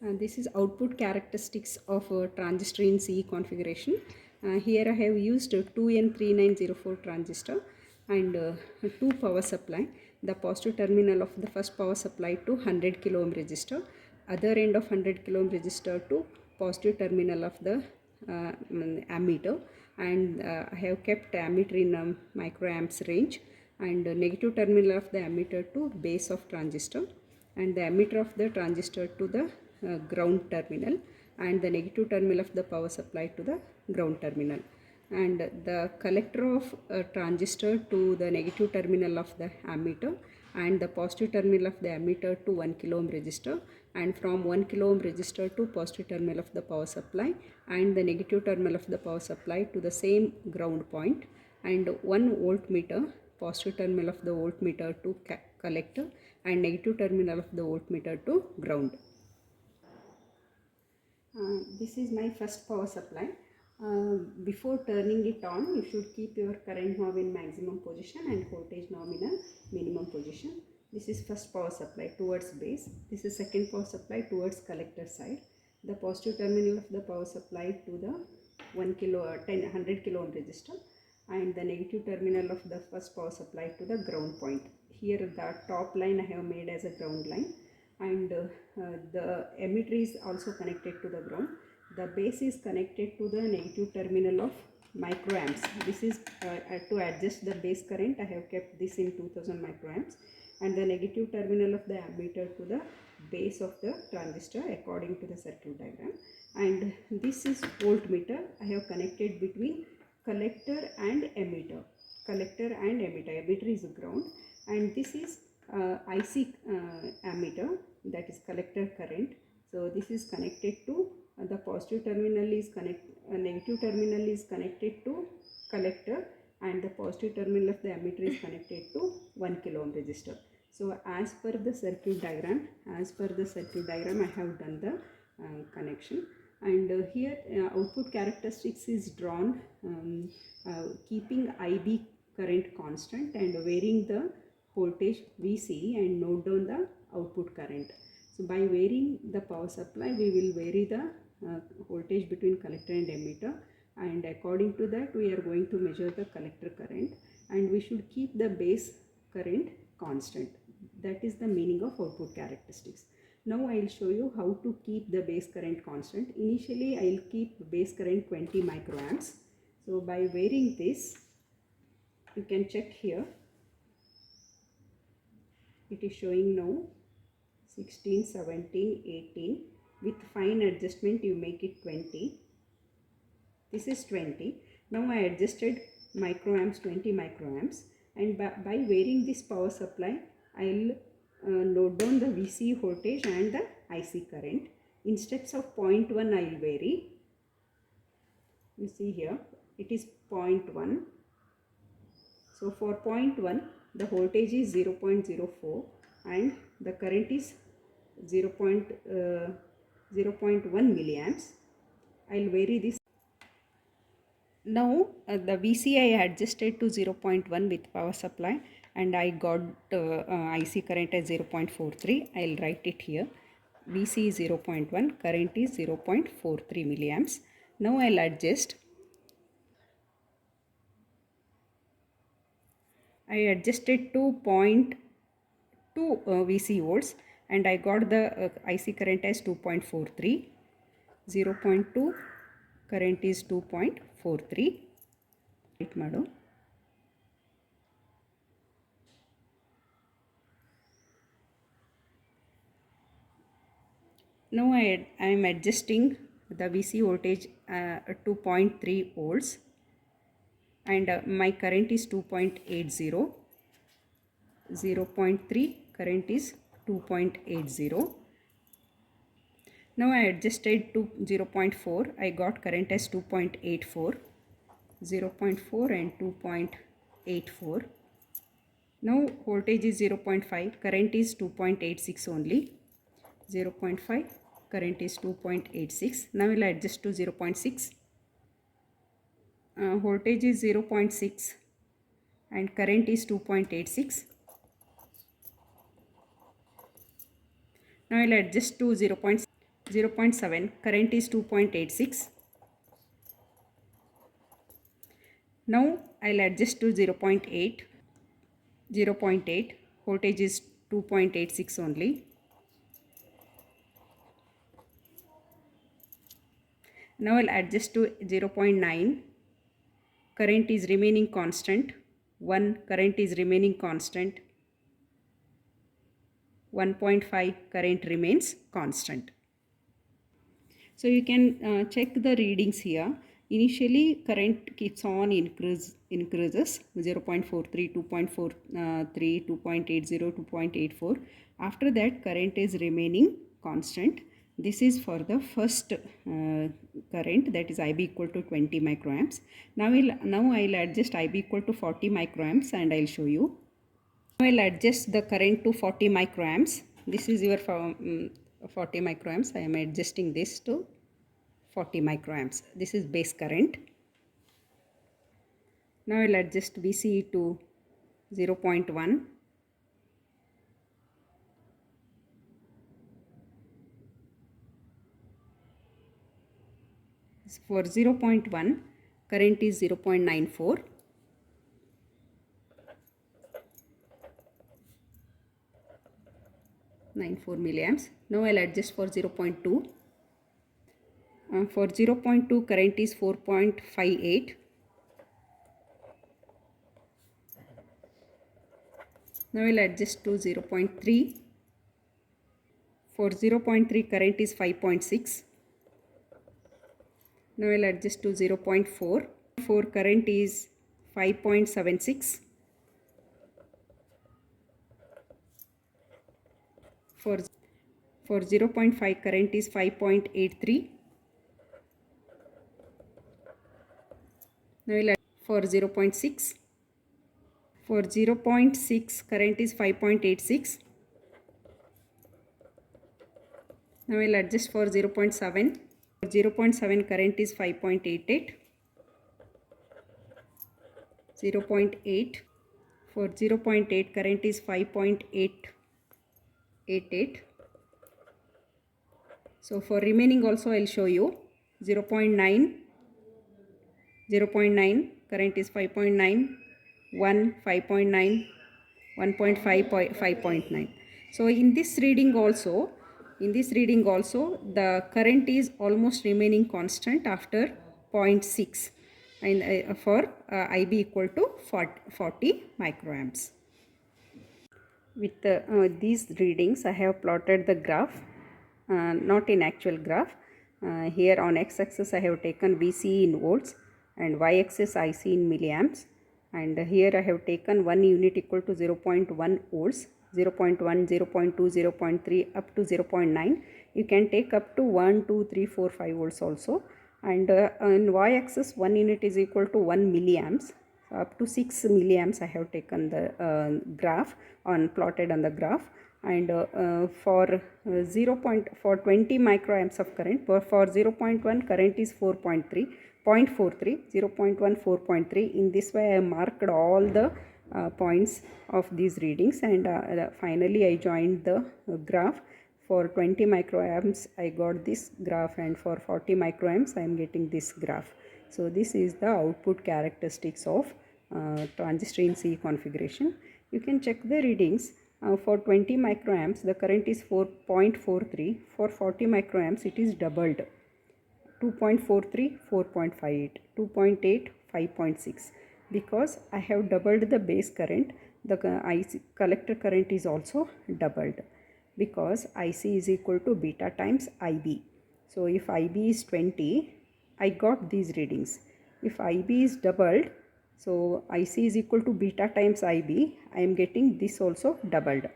This is output characteristics of a transistor in CE configuration. Here I have used a 2N3904 transistor and two power supply. The positive terminal of the first power supply to 100 kilo ohm resistor, other end of 100 kilo ohm resistor to positive terminal of the ammeter, and I have kept ammeter in microamps range, and negative terminal of the ammeter to base of transistor, and the emitter of the transistor to the ground terminal, and the negative terminal of the power supply to the ground terminal, and the collector of a transistor to the negative terminal of the ammeter, and the positive terminal of the ammeter to 1 kilo ohm resistor, and from 1 kilo ohm resistor to positive terminal of the power supply, and the negative terminal of the power supply to the same ground point, and 1 voltmeter, positive terminal of the voltmeter to collector, and negative terminal of the voltmeter to ground. This is my first power supply. Before turning it on, you should keep your current knob in maximum position and voltage knob in a minimum position. This is first power supply towards base. This is second power supply towards collector side. The positive terminal of the power supply to the 100 kilo ohm resistor, and the negative terminal of the first power supply to the ground point. Here the top line I have made as a ground line, and the emitter is also connected to the ground. The base is connected to the negative terminal of microamps. This is to adjust the base current. I have kept this in 2000 microamps, and the negative terminal of the ammeter to the base of the transistor according to the circuit diagram. And this is voltmeter. I have connected between collector and emitter. Emitter is ground, and this is IC ammeter, that is collector current. So this is connected to the positive terminal is negative terminal is connected to collector, and the positive terminal of the ammeter is connected to 1 kilo ohm resistor. So as per the circuit diagram, I have done the connection, and here output characteristics is drawn keeping IB current constant and varying the voltage VC, and note down the output current. So by varying the power supply, we will vary the voltage between collector and emitter, and according to that we are going to measure the collector current, and we should keep the base current constant. That is the meaning of output characteristics. Now I will show you how to keep the base current constant. Initially I will keep base current 20 microamps. So by varying this, you can check here, it is showing now 16, 17, 18. With fine adjustment you make it 20. This is 20. Now I adjusted microamps, 20 microamps, and by varying this power supply, I will note down the VC voltage and the IC current. In steps of 0.1 I will vary. You see here it is 0.1. So for 0.1 the voltage is 0.04 and the current is 0.1 milliamps. I will vary this. Now the VC I adjusted to 0.1 with power supply, and I got IC current as 0.43. I will write it here. VC is 0.1, current is 0.43 milliamps. Now I will adjust. I adjusted to 0.2 VC volts, and I got the IC current as 2.43. 0.2 current is 2.43. Wait madu. Now I am adjusting the VC voltage to 0.3 volts, and my current is 2.80. 0.3 current is 2.80. Now I adjusted to 0.4. I got current as 2.84. 0.4 and 2.84. Now voltage is 0.5. Current is 2.86 only. 0.5. Current is 2.86. Now we will adjust to 0.6. Voltage is 0.6 and current is 2.86. Now I will adjust to 0.6. 0.7, current is 2.86. Now I'll adjust to 0.8. 0.8, voltage is 2.86 only. Now I'll adjust to 0.9. Current is remaining constant. 1, current is remaining constant. 1.5, current remains constant. So you can check the readings here. Initially current keeps on increases 0.43, 2.43, 2.80, 2.84. After that current is remaining constant. This is for the first current, that is IB equal to 20 microamps. Now I'll adjust IB equal to 40 microamps and I'll show you. Now I'll adjust the current to 40 microamps. This is your 40 microamps. I am adjusting this to 40 microamps. This is base current. Now I'll adjust VCE to 0.1. For 0.1, current is 0.94. milliamps. Now I'll adjust for 0.2. For 0.2, current is 4.58. Now I'll adjust to 0.3. For 0.3, current is 5.6. Now I'll adjust to 0.4. For current is 5.76. For 0.5, current is 5.83. Now we'll for 0.6. For 0.6, current is 5.86. Now we'll adjust for 0.7. For 0.7, current is 5.88. 0.8. For 0.8, current is 5.88. So for remaining also I'll show you. 0.9, current is 5.9, 1, 5.9, 1.5, 5.9. So in this reading also the current is almost remaining constant after 0.6, and for IB equal to 40 microamps. With these readings I have plotted the graph, not in actual graph. Here on x-axis I have taken VCE in volts and y-axis IC in milliamps, and here I have taken 1 unit equal to 0.1 volts, 0.1, 0.2, 0.3 up to 0.9. You can take up to 1, 2, 3, 4, 5 volts also, and in y-axis 1 unit is equal to 1 milliamps. So up to 6 milliamps I have taken the graph plotted on the graph, and for 20 microamps of current, for 0.1 current is 4.3, 0.43, 0.1 4.3. In this way I marked all the points of these readings, and finally I joined the graph. For 20 microamps I got this graph, and for 40 microamps I am getting this graph. So this is the output characteristics of transistor in C configuration. You can check the readings. For 20 microamps the current is 4.43. For 40 microamps it is doubled. 2.43, 4.58, 2.8, 5.6. Because I have doubled the base current, the collector current is also doubled, because IC is equal to beta times IB. So if IB is 20, I got these readings. If IB is doubled, so IC is equal to beta times IB, I am getting this also doubled.